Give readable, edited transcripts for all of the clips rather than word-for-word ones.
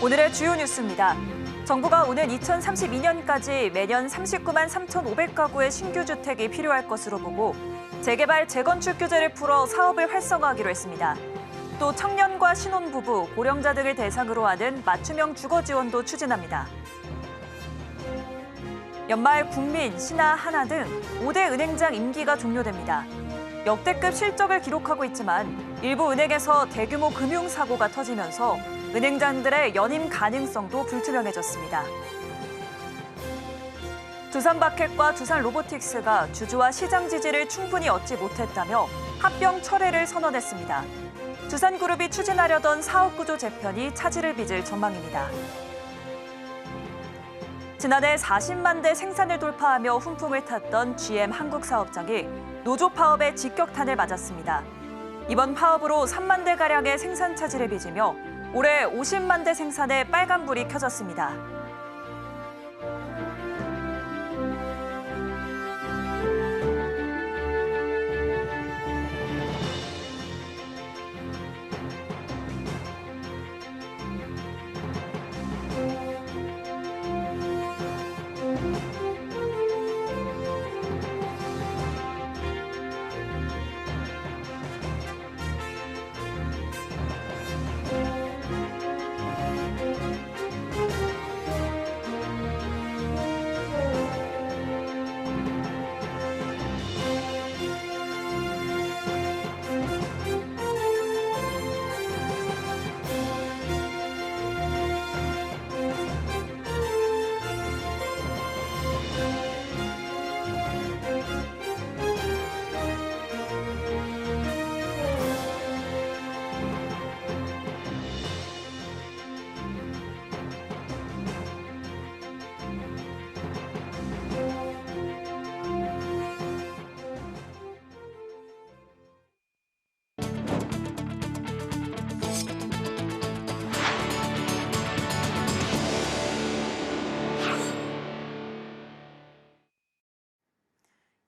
오늘의 주요 뉴스입니다. 정부가 오는 2032년까지 매년 39만 3,500가구의 신규 주택이 필요할 것으로 보고 재개발, 재건축 규제를 풀어 사업을 활성화하기로 했습니다. 또 청년과 신혼부부, 고령자 등을 대상으로 하는 맞춤형 주거 지원도 추진합니다. 연말 국민, 신한, 하나 등 5대 은행장 임기가 종료됩니다. 역대급 실적을 기록하고 있지만 일부 은행에서 대규모 금융사고가 터지면서 은행장들의 연임 가능성도 불투명해졌습니다. 두산바켓과 두산로보틱스가 주주와 시장 지지를 충분히 얻지 못했다며 합병 철회를 선언했습니다. 두산그룹이 추진하려던 사업구조 재편이 차질을 빚을 전망입니다. 지난해 40만 대 생산을 돌파하며 훈풍을 탔던 GM 한국 사업장이 노조 파업의 직격탄을 맞았습니다. 이번 파업으로 3만 대가량의 생산 차질을 빚으며 올해 50만 대 생산에 빨간불이 켜졌습니다.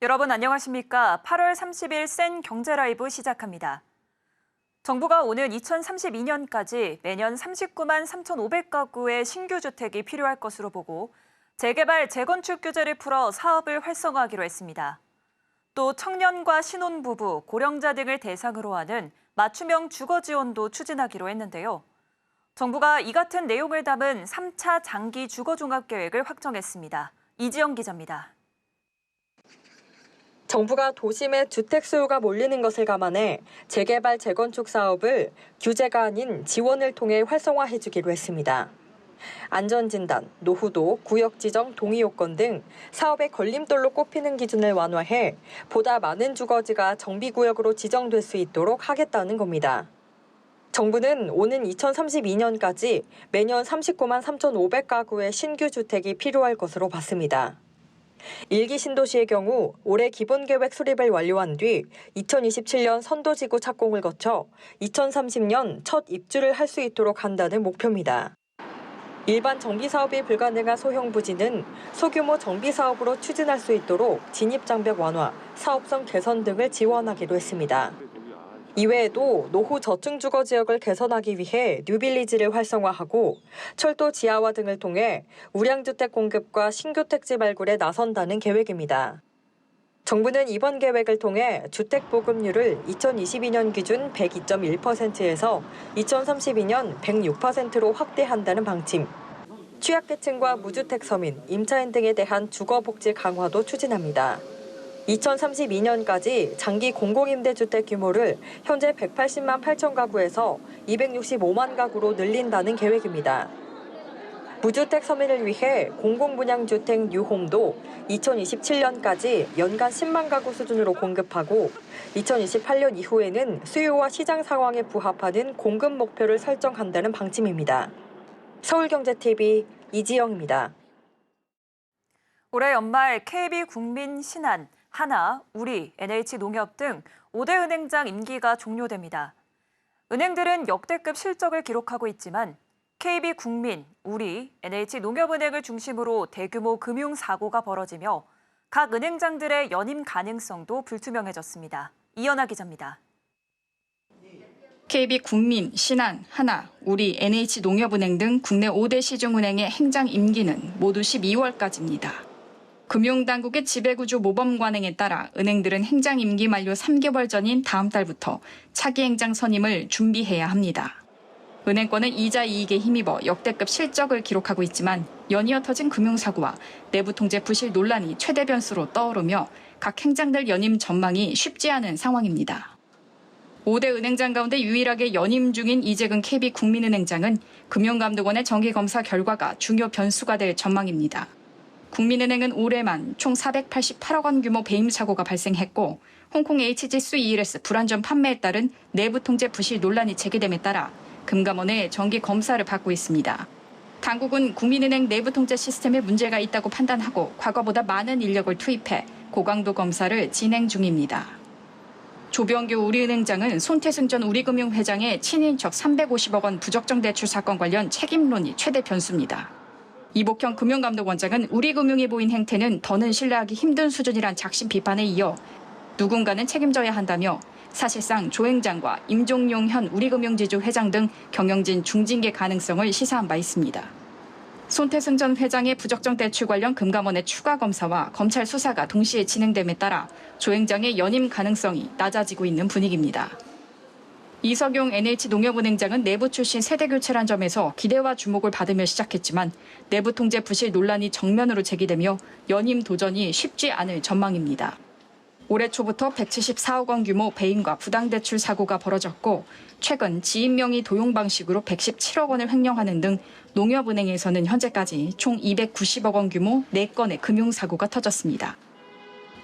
여러분 안녕하십니까? 8월 30일 센 경제라이브 시작합니다. 정부가 오는 2032년까지 매년 39만 3,500가구의 신규 주택이 필요할 것으로 보고 재개발, 재건축 규제를 풀어 사업을 활성화하기로 했습니다. 또 청년과 신혼부부, 고령자 등을 대상으로 하는 맞춤형 주거 지원도 추진하기로 했는데요. 정부가 이 같은 내용을 담은 3차 장기 주거 종합계획을 확정했습니다. 이지영 기자입니다. 정부가 도심에 주택 수요가 몰리는 것을 감안해 재개발, 재건축 사업을 규제가 아닌 지원을 통해 활성화해주기로 했습니다. 안전진단, 노후도, 구역지정, 동의요건 등 사업의 걸림돌로 꼽히는 기준을 완화해 보다 많은 주거지가 정비구역으로 지정될 수 있도록 하겠다는 겁니다. 정부는 오는 2032년까지 매년 39만 3,500가구의 신규 주택이 필요할 것으로 봤습니다. 1기 신도시의 경우 올해 기본계획 수립을 완료한 뒤 2027년 선도지구 착공을 거쳐 2030년 첫 입주를 할 수 있도록 한다는 목표입니다. 일반 정비사업이 불가능한 소형 부지는 소규모 정비사업으로 추진할 수 있도록 진입장벽 완화, 사업성 개선 등을 지원하기로 했습니다. 이외에도 노후 저층 주거 지역을 개선하기 위해 뉴빌리지를 활성화하고 철도 지하화 등을 통해 우량주택 공급과 신규 택지 발굴에 나선다는 계획입니다. 정부는 이번 계획을 통해 주택 보급률을 2022년 기준 102.1%에서 2032년 106%로 확대한다는 방침, 취약계층과 무주택 서민, 임차인 등에 대한 주거복지 강화도 추진합니다. 2032년까지 장기 공공임대주택 규모를 현재 180만 8천 가구에서 265만 가구로 늘린다는 계획입니다. 무주택 서민을 위해 공공분양주택 뉴홈도 2027년까지 연간 10만 가구 수준으로 공급하고 2028년 이후에는 수요와 시장 상황에 부합하는 공급 목표를 설정한다는 방침입니다. 서울경제TV 이지영입니다. 올해 연말 KB국민, 신한, 하나, 우리, NH농협 등 5대 은행장 임기가 종료됩니다. 은행들은 역대급 실적을 기록하고 있지만 KB국민, 우리, NH농협은행을 중심으로 대규모 금융사고가 벌어지며 각 은행장들의 연임 가능성도 불투명해졌습니다. 이연아 기자입니다. KB국민, 신한, 하나, 우리, NH농협은행 등 국내 5대 시중은행의 행장 임기는 모두 12월까지입니다. 금융당국의 지배구조 모범관행에 따라 은행들은 행장 임기 만료 3개월 전인 다음 달부터 차기 행장 선임을 준비해야 합니다. 은행권은 이자 이익에 힘입어 역대급 실적을 기록하고 있지만 연이어 터진 금융사고와 내부 통제 부실 논란이 최대 변수로 떠오르며 각 행장들 연임 전망이 쉽지 않은 상황입니다. 5대 은행장 가운데 유일하게 연임 중인 이재근 KB국민은행장은 금융감독원의 정기검사 결과가 중요 변수가 될 전망입니다. 국민은행은 올해만 총 488억 원 규모 배임 사고가 발생했고 홍콩 HGS ELS 불안전 판매에 따른 내부 통제 부실 논란이 제기됨에 따라 금감원의 정기 검사를 받고 있습니다. 당국은 국민은행 내부 통제 시스템에 문제가 있다고 판단하고 과거보다 많은 인력을 투입해 고강도 검사를 진행 중입니다. 조병규 우리은행장은 손태승 전 우리금융회장의 친인척 350억 원 부적정 대출 사건 관련 책임론이 최대 변수입니다. 이복형 금융감독원장은 우리금융이 보인 행태는 더는 신뢰하기 힘든 수준이란 작심 비판에 이어 누군가는 책임져야 한다며 사실상 조 행장과 임종용 현 우리금융지주 회장 등 경영진 중징계 가능성을 시사한 바 있습니다. 손태승 전 회장의 부적정 대출 관련 금감원의 추가 검사와 검찰 수사가 동시에 진행됨에 따라 조 행장의 연임 가능성이 낮아지고 있는 분위기입니다. 이석용 NH농협은행장은 내부 출신 세대 교체란 점에서 기대와 주목을 받으며 시작했지만 내부 통제 부실 논란이 정면으로 제기되며 연임 도전이 쉽지 않을 전망입니다. 올해 초부터 174억 원 규모 배임과 부당대출 사고가 벌어졌고 최근 지인 명의 도용 방식으로 117억 원을 횡령하는 등 농협은행에서는 현재까지 총 290억 원 규모 4건의 금융사고가 터졌습니다.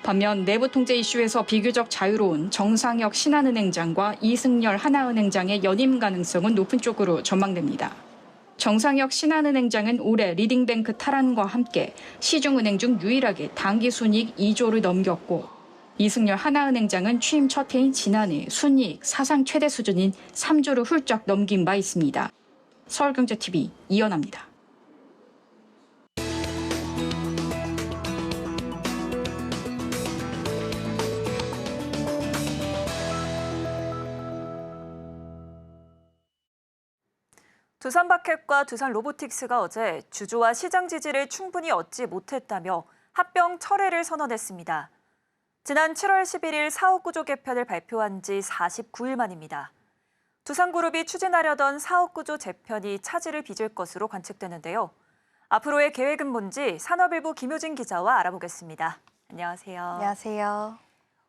반면 내부 통제 이슈에서 비교적 자유로운 정상혁 신한은행장과 이승열 하나은행장의 연임 가능성은 높은 쪽으로 전망됩니다. 정상혁 신한은행장은 올해 리딩뱅크 탈환과 함께 시중은행 중 유일하게 당기순이익 2조를 넘겼고 이승열 하나은행장은 취임 첫 해인 지난해 순이익 사상 최대 수준인 3조를 훌쩍 넘긴 바 있습니다. 서울경제TV 이연아입니다. 두산바켓과 두산로보틱스가 어제 주주와 시장 지지를 충분히 얻지 못했다며 합병 철회를 선언했습니다. 지난 7월 11일 사업구조 개편을 발표한 지 49일 만입니다. 두산그룹이 추진하려던 사업구조 재편이 차질을 빚을 것으로 관측되는데요. 앞으로의 계획은 뭔지 산업일보 김효진 기자와 알아보겠습니다. 안녕하세요. 안녕하세요.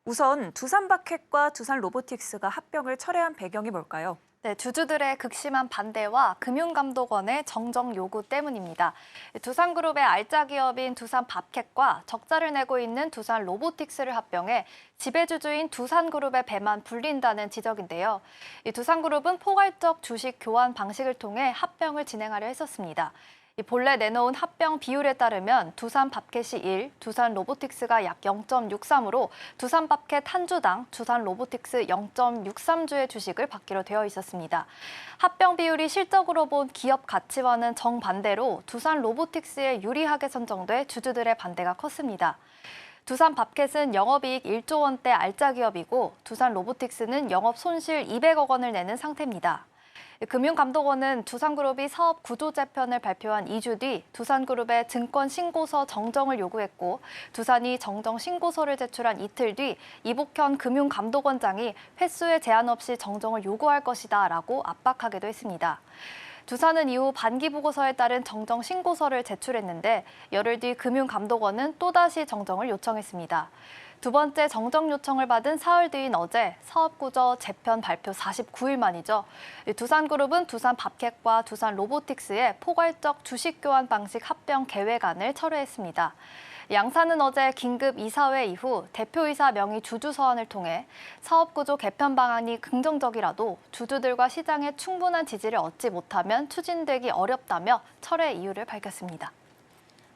우선 두산바켓과 두산로보틱스가 합병을 철회한 배경이 뭘까요? 네, 주주들의 극심한 반대와 금융감독원의 정정 요구 때문입니다. 두산그룹의 알짜 기업인 두산밥켓과 적자를 내고 있는 두산로보틱스를 합병해 지배주주인 두산그룹의 배만 불린다는 지적인데요. 두산그룹은 포괄적 주식 교환 방식을 통해 합병을 진행하려 했었습니다. 본래 내놓은 합병 비율에 따르면 두산밥켓이 1, 두산로보틱스가 약 0.63으로 두산밥켓 한 주당 두산로보틱스 0.63주의 주식을 받기로 되어 있었습니다. 합병 비율이 실적으로 본 기업 가치와는 정반대로 두산로보틱스에 유리하게 선정돼 주주들의 반대가 컸습니다. 두산밥켓은 영업이익 1조 원대 알짜 기업이고 두산로보틱스는 영업 손실 200억 원을 내는 상태입니다. 금융감독원은 두산그룹이 사업 구조 재편을 발표한 2주 뒤 두산그룹의 증권 신고서 정정을 요구했고 두산이 정정 신고서를 제출한 이틀 뒤 이복현 금융감독원장이 횟수에 제한 없이 정정을 요구할 것이다라고 압박하기도 했습니다. 두산은 이후 반기보고서에 따른 정정 신고서를 제출했는데 열흘 뒤 금융감독원은 또다시 정정을 요청했습니다. 두 번째 정정 요청을 받은 사흘 뒤인 어제 사업구조 재편 발표 49일 만이죠. 두산그룹은 두산밥켓과 두산로보틱스의 포괄적 주식 교환 방식 합병 계획안을 철회했습니다. 양사는 어제 긴급 이사회 이후 대표이사 명의 주주 서한을 통해 사업구조 개편 방안이 긍정적이라도 주주들과 시장의 충분한 지지를 얻지 못하면 추진되기 어렵다며 철회 이유를 밝혔습니다.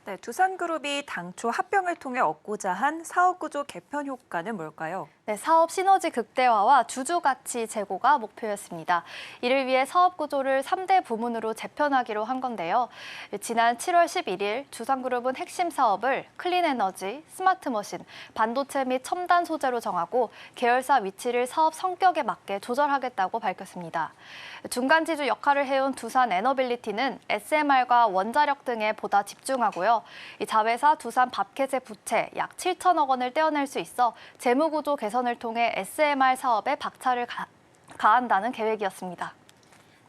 네, 두산그룹이 당초 합병을 통해 얻고자 한 사업구조 개편 효과는 뭘까요? 네, 사업 시너지 극대화와 주주 가치 제고가 목표였습니다. 이를 위해 사업 구조를 3대 부문으로 재편하기로 한 건데요. 지난 7월 11일 두산그룹은 핵심 사업을 클린에너지, 스마트머신, 반도체 및 첨단 소재로 정하고 계열사 위치를 사업 성격에 맞게 조절하겠다고 밝혔습니다. 중간지주 역할을 해온 두산에너빌리티는 SMR과 원자력 등에 보다 집중하고요. 이 자회사 두산 밥켓의 부채 약 7천억 원을 떼어낼 수 있어 재무구조 개선을 통해 SMR 사업에 박차를 가한다는 계획이었습니다.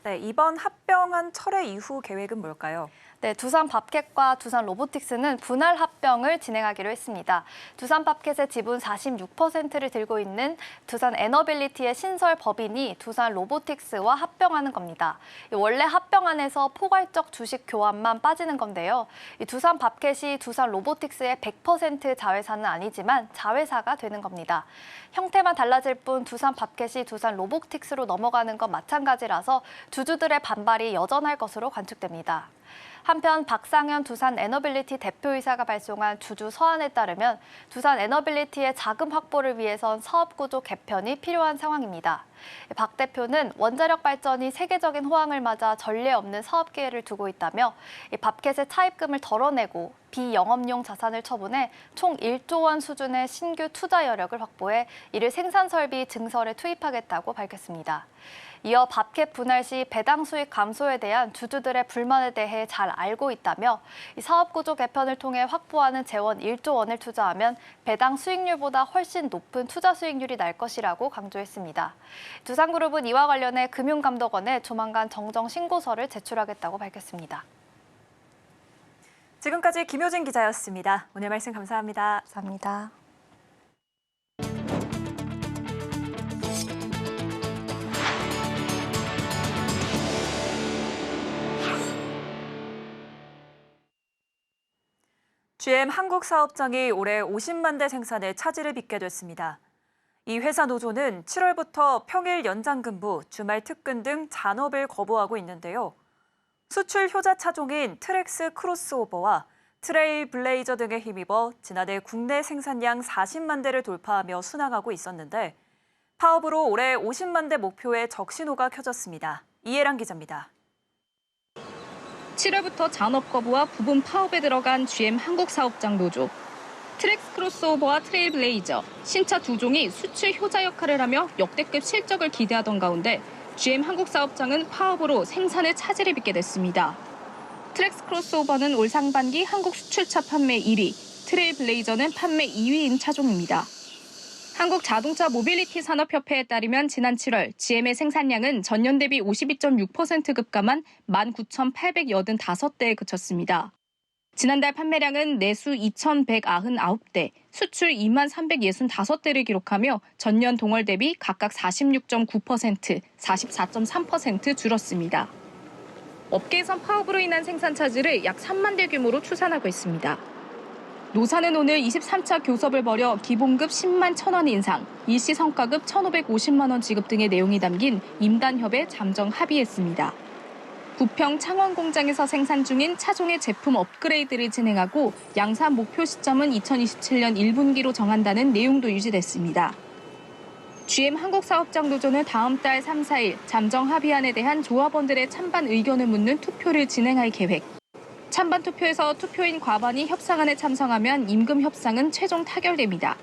네, 이번 합병한 철회 이후 계획은 뭘까요? 네, 두산 밥켓과 두산 로보틱스는 분할 합병을 진행하기로 했습니다. 두산 밥켓의 지분 46%를 들고 있는 두산 에너빌리티의 신설 법인이 두산 로보틱스와 합병하는 겁니다. 원래 합병안에서 포괄적 주식 교환만 빠지는 건데요. 두산 밥켓이 두산 로보틱스의 100% 자회사는 아니지만 자회사가 되는 겁니다. 형태만 달라질 뿐 두산 밥켓이 두산 로보틱스로 넘어가는 건 마찬가지라서 주주들의 반발이 여전할 것으로 관측됩니다. 한편 박상현 두산 에너빌리티 대표이사가 발송한 주주 서한에 따르면 두산 에너빌리티의 자금 확보를 위해선 사업구조 개편이 필요한 상황입니다. 박 대표는 원자력 발전이 세계적인 호황을 맞아 전례 없는 사업 기회를 두고 있다며 밥켓의 차입금을 덜어내고 비영업용 자산을 처분해 총 1조 원 수준의 신규 투자 여력을 확보해 이를 생산설비 증설에 투입하겠다고 밝혔습니다. 이어 밥켓 분할 시 배당 수익 감소에 대한 주주들의 불만에 대해 잘 알고 있다며 이 사업구조 개편을 통해 확보하는 재원 1조 원을 투자하면 배당 수익률보다 훨씬 높은 투자 수익률이 날 것이라고 강조했습니다. 두산그룹은 이와 관련해 금융감독원에 조만간 정정 신고서를 제출하겠다고 밝혔습니다. 지금까지 김효진 기자였습니다. 오늘 말씀 감사합니다. 감사합니다. GM 한국 사업장이 올해 50만 대 생산에 차질을 빚게 됐습니다. 이 회사 노조는 7월부터 평일 연장 근무, 주말 특근 등 잔업을 거부하고 있는데요. 수출 효자 차종인 트랙스 크로스오버와 트레일 블레이저 등에 힘입어 지난해 국내 생산량 40만 대를 돌파하며 순항하고 있었는데 파업으로 올해 50만 대 목표에 적신호가 켜졌습니다. 이해란 기자입니다. 7월부터 잔업 거부와 부분 파업에 들어간 GM 한국 사업장 노조. 트랙스 크로스오버와 트레일 블레이저, 신차 두 종이 수출 효자 역할을 하며 역대급 실적을 기대하던 가운데 GM 한국 사업장은 파업으로 생산에 차질을 빚게 됐습니다. 트랙스 크로스오버는 올 상반기 한국 수출차 판매 1위, 트레일 블레이저는 판매 2위인 차종입니다. 한국 자동차 모빌리티 산업협회에 따르면 지난 7월 GM의 생산량은 전년 대비 52.6% 급감한 19,885대에 그쳤습니다. 지난달 판매량은 내수 2,199대, 수출 23,365대를 기록하며 전년 동월 대비 각각 46.9%, 44.3% 줄었습니다. 업계에선 파업으로 인한 생산 차질을 약 3만 대 규모로 추산하고 있습니다. 노사는 오늘 23차 교섭을 벌여 기본급 10만 1,000원 인상, 일시 성과급 1,550만 원 지급 등의 내용이 담긴 임단협에 잠정 합의했습니다. 부평 창원 공장에서 생산 중인 차종의 제품 업그레이드를 진행하고 양산 목표 시점은 2027년 1분기로 정한다는 내용도 유지됐습니다. GM 한국 사업장 노조는 다음 달 3, 4일 잠정 합의안에 대한 조합원들의 찬반 의견을 묻는 투표를 진행할 계획. 찬반 투표에서 투표인 과반이 협상안에 참석하면 임금 협상은 최종 타결됩니다.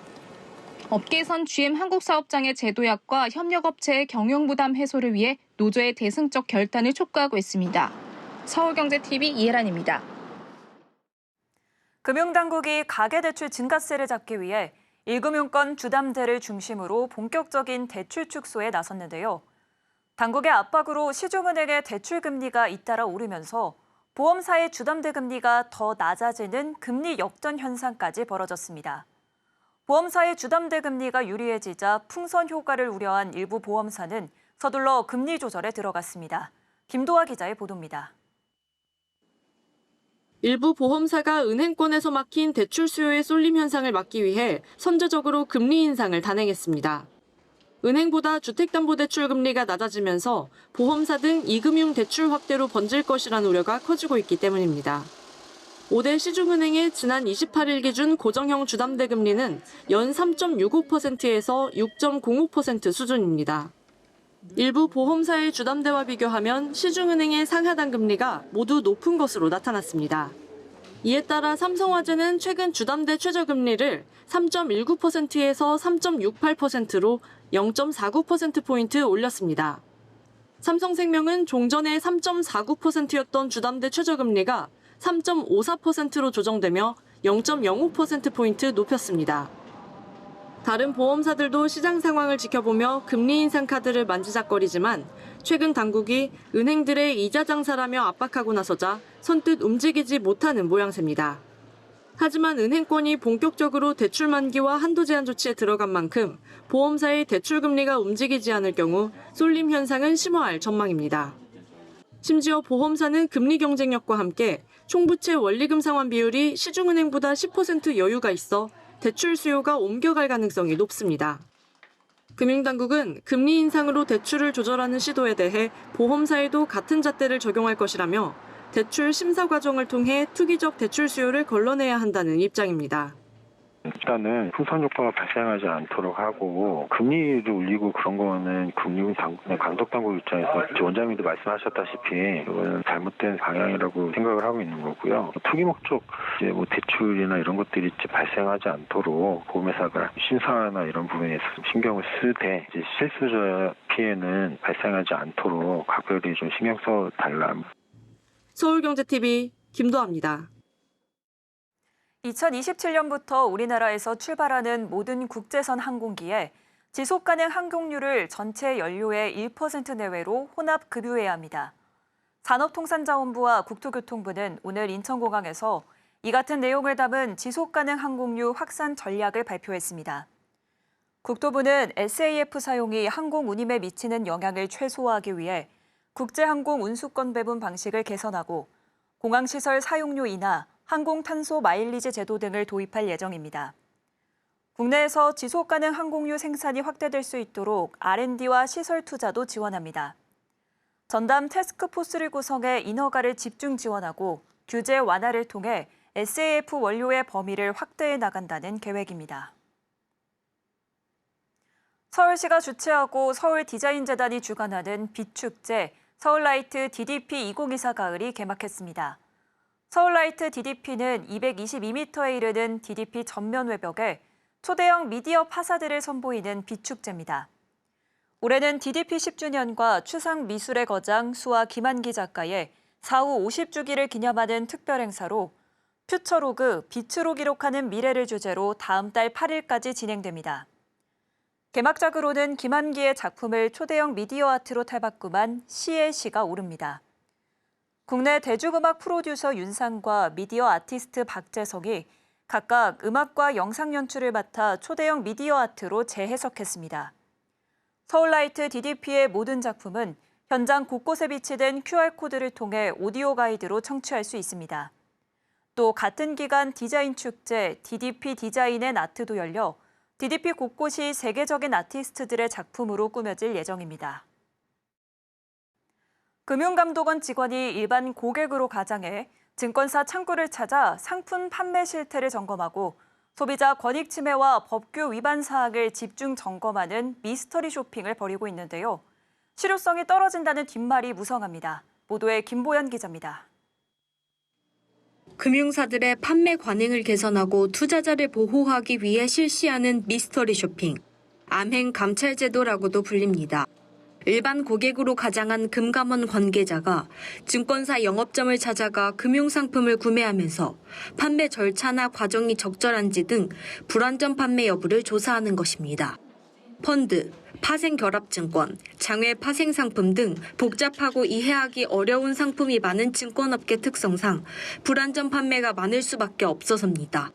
업계에선 GM 한국 사업장의 제도약과 협력업체의 경영부담 해소를 위해 노조의 대승적 결단을 촉구하고 있습니다. 서울경제TV 이혜란입니다. 금융당국이 가계대출 증가세를 잡기 위해 1금융권 주담대를 중심으로 본격적인 대출 축소에 나섰는데요. 당국의 압박으로 시중은행의 대출 금리가 잇따라 오르면서 보험사의 주담대 금리가 더 낮아지는 금리 역전 현상까지 벌어졌습니다. 보험사의 주담대 금리가 유리해지자 풍선 효과를 우려한 일부 보험사는 서둘러 금리 조절에 들어갔습니다. 김도하 기자의 보도입니다. 일부 보험사가 은행권에서 막힌 대출 수요의 쏠림 현상을 막기 위해 선제적으로 금리 인상을 단행했습니다. 은행보다 주택담보대출 금리가 낮아지면서 보험사 등 이금융 대출 확대로 번질 것이라는 우려가 커지고 있기 때문입니다. 5대 시중은행의 지난 28일 기준 고정형 주담대 금리는 연 3.65%에서 6.05% 수준입니다. 일부 보험사의 주담대와 비교하면 시중은행의 상하단 금리가 모두 높은 것으로 나타났습니다. 이에 따라 삼성화재는 최근 주담대 최저금리를 3.19%에서 3.68%로 0.49%포인트 올렸습니다. 삼성생명은 종전에 3.49%였던 주담대 최저금리가 3.54%로 조정되며 0.05%포인트 높였습니다. 다른 보험사들도 시장 상황을 지켜보며 금리 인상 카드를 만지작거리지만 최근 당국이 은행들의 이자 장사라며 압박하고 나서자 선뜻 움직이지 못하는 모양새입니다. 하지만 은행권이 본격적으로 대출 만기와 한도 제한 조치에 들어간 만큼 보험사의 대출 금리가 움직이지 않을 경우 쏠림 현상은 심화할 전망입니다. 심지어 보험사는 금리 경쟁력과 함께 총부채 원리금 상환 비율이 시중은행보다 10% 여유가 있어 대출 수요가 옮겨갈 가능성이 높습니다. 금융당국은 금리 인상으로 대출을 조절하는 시도에 대해 보험사에도 같은 잣대를 적용할 것이라며 대출 심사 과정을 통해 투기적 대출 수요를 걸러내야 한다는 입장입니다. 일단은 풍선 효과가 발생하지 않도록 하고 금리를 올리고 그런 거는 감독당국 입장에서 원장님도 말씀하셨다시피 이거는 잘못된 방향이라고 생각을 하고 있는 거고요. 투기 목적 대출이나 이런 것들이 발생하지 않도록 보험회사가 심사나 이런 부분에서 신경을 쓰되 실수자 피해는 발생하지 않도록 각별히 좀 신경 써 달라. 서울경제TV 김도아입니다. 2027년부터 우리나라에서 출발하는 모든 국제선 항공기에 지속가능 항공유를 전체 연료의 1% 내외로 혼합 급유해야 합니다. 산업통상자원부와 국토교통부는 오늘 인천공항에서 이 같은 내용을 담은 지속가능 항공유 확산 전략을 발표했습니다. 국토부는 SAF 사용이 항공 운임에 미치는 영향을 최소화하기 위해 국제항공 운수권 배분 방식을 개선하고 공항시설 사용료 인하, 항공탄소 마일리지 제도 등을 도입할 예정입니다. 국내에서 지속가능 항공유 생산이 확대될 수 있도록 R&D와 시설 투자도 지원합니다. 전담 태스크포스를 구성해 인허가를 집중 지원하고 규제 완화를 통해 SAF 원료의 범위를 확대해 나간다는 계획입니다. 서울시가 주최하고 서울디자인재단이 주관하는 빛축제 서울라이트 DDP 2024 가을이 개막했습니다. 서울라이트 DDP는 222m에 이르는 DDP 전면 외벽에 초대형 미디어 파사드를 선보이는 빛축제입니다. 올해는 DDP 10주년과 추상 미술의 거장 수아 김한기 작가의 사후 50주기를 기념하는 특별 행사로 퓨처로그, 빛으로 기록하는 미래를 주제로 다음 달 8일까지 진행됩니다. 개막작으로는 김한기의 작품을 초대형 미디어 아트로 탈바꿈한 시의 시가 오릅니다. 국내 대중음악 프로듀서 윤상과 미디어 아티스트 박재석이 각각 음악과 영상 연출을 맡아 초대형 미디어 아트로 재해석했습니다. 서울라이트 DDP의 모든 작품은 현장 곳곳에 비치된 QR코드를 통해 오디오 가이드로 청취할 수 있습니다. 또 같은 기간 디자인 축제 DDP 디자인앤 아트도 열려 DDP 곳곳이 세계적인 아티스트들의 작품으로 꾸며질 예정입니다. 금융감독원 직원이 일반 고객으로 가장해 증권사 창구를 찾아 상품 판매 실태를 점검하고 소비자 권익 침해와 법규 위반 사항을 집중 점검하는 미스터리 쇼핑을 벌이고 있는데요. 실효성이 떨어진다는 뒷말이 무성합니다. 보도에 김보연 기자입니다. 금융사들의 판매 관행을 개선하고 투자자를 보호하기 위해 실시하는 미스터리 쇼핑, 암행 감찰 제도라고도 불립니다. 일반 고객으로 가장한 금감원 관계자가 증권사 영업점을 찾아가 금융상품을 구매하면서 판매 절차나 과정이 적절한지 등 불완전 판매 여부를 조사하는 것입니다. 펀드, 파생결합증권, 장외 파생상품 등 복잡하고 이해하기 어려운 상품이 많은 증권업계 특성상 불완전 판매가 많을 수밖에 없어서입니다.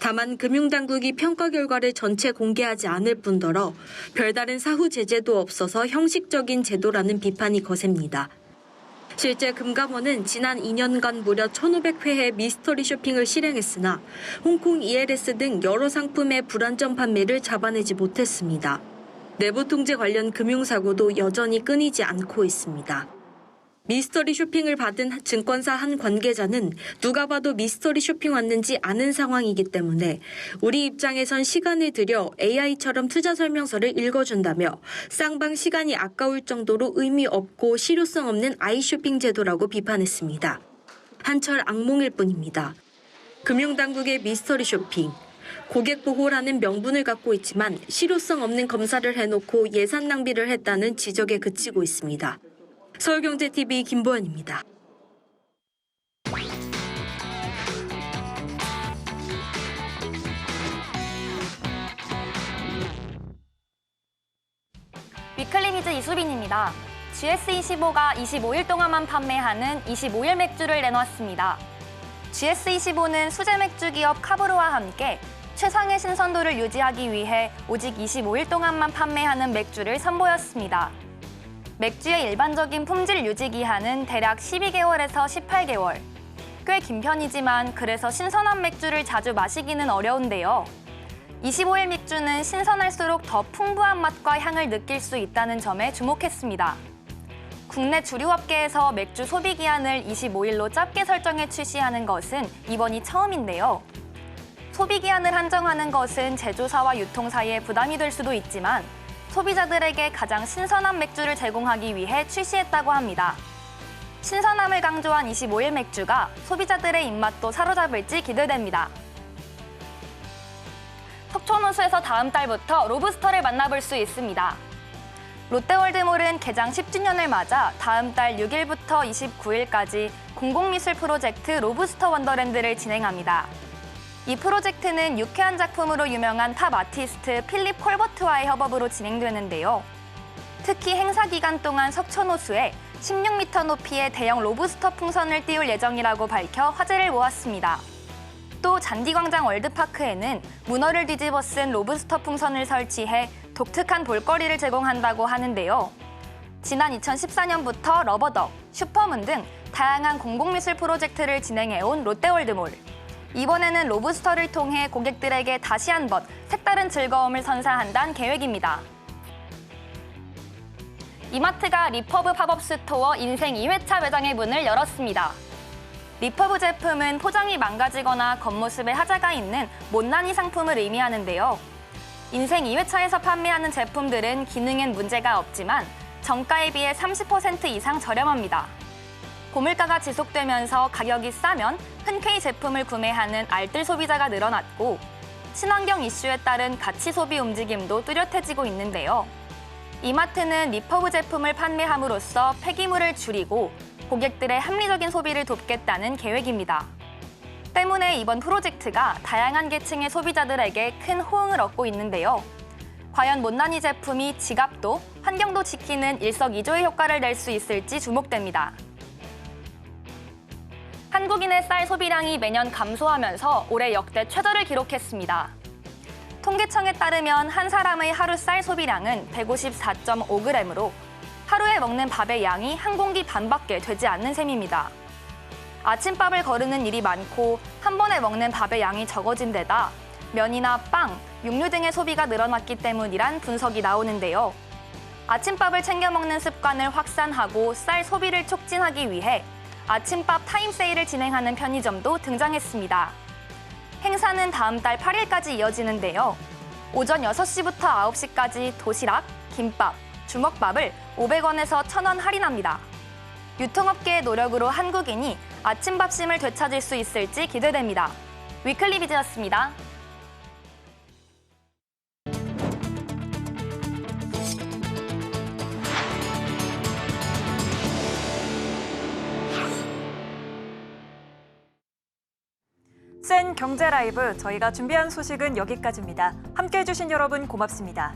다만 금융당국이 평가 결과를 전체 공개하지 않을 뿐더러 별다른 사후 제재도 없어서 형식적인 제도라는 비판이 거셉니다. 실제 금감원은 지난 2년간 무려 1,500회의 미스터리 쇼핑을 실행했으나 홍콩 ELS 등 여러 상품의 불완전 판매를 잡아내지 못했습니다. 내부 통제 관련 금융사고도 여전히 끊이지 않고 있습니다. 미스터리 쇼핑을 받은 증권사 한 관계자는 누가 봐도 미스터리 쇼핑 왔는지 아는 상황이기 때문에 우리 입장에선 시간을 들여 AI처럼 투자 설명서를 읽어준다며 쌍방 시간이 아까울 정도로 의미 없고 실효성 없는 아이쇼핑 제도라고 비판했습니다. 한철 악몽일 뿐입니다. 금융당국의 미스터리 쇼핑. 고객 보호라는 명분을 갖고 있지만 실효성 없는 검사를 해놓고 예산 낭비를 했다는 지적에 그치고 있습니다. 서울경제TV 김보연입니다. 위클리비즈 이수빈입니다. GS25가 25일 동안만 판매하는 25일 맥주를 내놨습니다. GS25는 수제 맥주 기업 카브로와 함께 최상의 신선도를 유지하기 위해 오직 25일 동안만 판매하는 맥주를 선보였습니다. 맥주의 일반적인 품질 유지 기한은 대략 12개월에서 18개월. 꽤 긴 편이지만 그래서 신선한 맥주를 자주 마시기는 어려운데요. 25일 맥주는 신선할수록 더 풍부한 맛과 향을 느낄 수 있다는 점에 주목했습니다. 국내 주류업계에서 맥주 소비 기한을 25일로 짧게 설정해 출시하는 것은 이번이 처음인데요. 소비 기한을 한정하는 것은 제조사와 유통사에 부담이 될 수도 있지만 소비자들에게 가장 신선한 맥주를 제공하기 위해 출시했다고 합니다. 신선함을 강조한 25일 맥주가 소비자들의 입맛도 사로잡을지 기대됩니다. 석촌호수에서 다음 달부터 로브스터를 만나볼 수 있습니다. 롯데월드몰은 개장 10주년을 맞아 다음 달 6일부터 29일까지 공공미술 프로젝트 로브스터 원더랜드를 진행합니다. 이 프로젝트는 유쾌한 작품으로 유명한 탑 아티스트 필립 콜버트와의 협업으로 진행되는데요. 특히 행사 기간 동안 석촌호수에 16m 높이의 대형 로브스터 풍선을 띄울 예정이라고 밝혀 화제를 모았습니다. 또 잔디광장 월드파크에는 문어를 뒤집어 쓴 로브스터 풍선을 설치해 독특한 볼거리를 제공한다고 하는데요. 지난 2014년부터 러버덕, 슈퍼문 등 다양한 공공미술 프로젝트를 진행해온 롯데월드몰. 이번에는 로브스터를 통해 고객들에게 다시 한번 색다른 즐거움을 선사한다는 계획입니다. 이마트가 리퍼브 팝업 스토어 인생 2회차 매장의 문을 열었습니다. 리퍼브 제품은 포장이 망가지거나 겉모습에 하자가 있는 못난이 상품을 의미하는데요. 인생 2회차에서 판매하는 제품들은 기능엔 문제가 없지만 정가에 비해 30% 이상 저렴합니다. 고물가가 지속되면서 가격이 싸면 흔쾌히 제품을 구매하는 알뜰 소비자가 늘어났고 친환경 이슈에 따른 가치 소비 움직임도 뚜렷해지고 있는데요. 이마트는 리퍼브 제품을 판매함으로써 폐기물을 줄이고 고객들의 합리적인 소비를 돕겠다는 계획입니다. 때문에 이번 프로젝트가 다양한 계층의 소비자들에게 큰 호응을 얻고 있는데요. 과연 못난이 제품이 지갑도 환경도 지키는 일석이조의 효과를 낼 수 있을지 주목됩니다. 한국인의 쌀 소비량이 매년 감소하면서 올해 역대 최저를 기록했습니다. 통계청에 따르면 한 사람의 하루 쌀 소비량은 154.5g으로 하루에 먹는 밥의 양이 한 공기 반밖에 되지 않는 셈입니다. 아침밥을 거르는 일이 많고 한 번에 먹는 밥의 양이 적어진 데다 면이나 빵, 육류 등의 소비가 늘어났기 때문이란 분석이 나오는데요. 아침밥을 챙겨 먹는 습관을 확산하고 쌀 소비를 촉진하기 위해 아침밥 타임 세일을 진행하는 편의점도 등장했습니다. 행사는 다음 달 8일까지 이어지는데요. 오전 6시부터 9시까지 도시락, 김밥, 주먹밥을 500원에서 1,000원 할인합니다. 유통업계의 노력으로 한국인이 아침밥심을 되찾을 수 있을지 기대됩니다. 위클리비즈였습니다. 센 경제 라이브, 저희가 준비한 소식은 여기까지입니다. 함께해 주신 여러분 고맙습니다.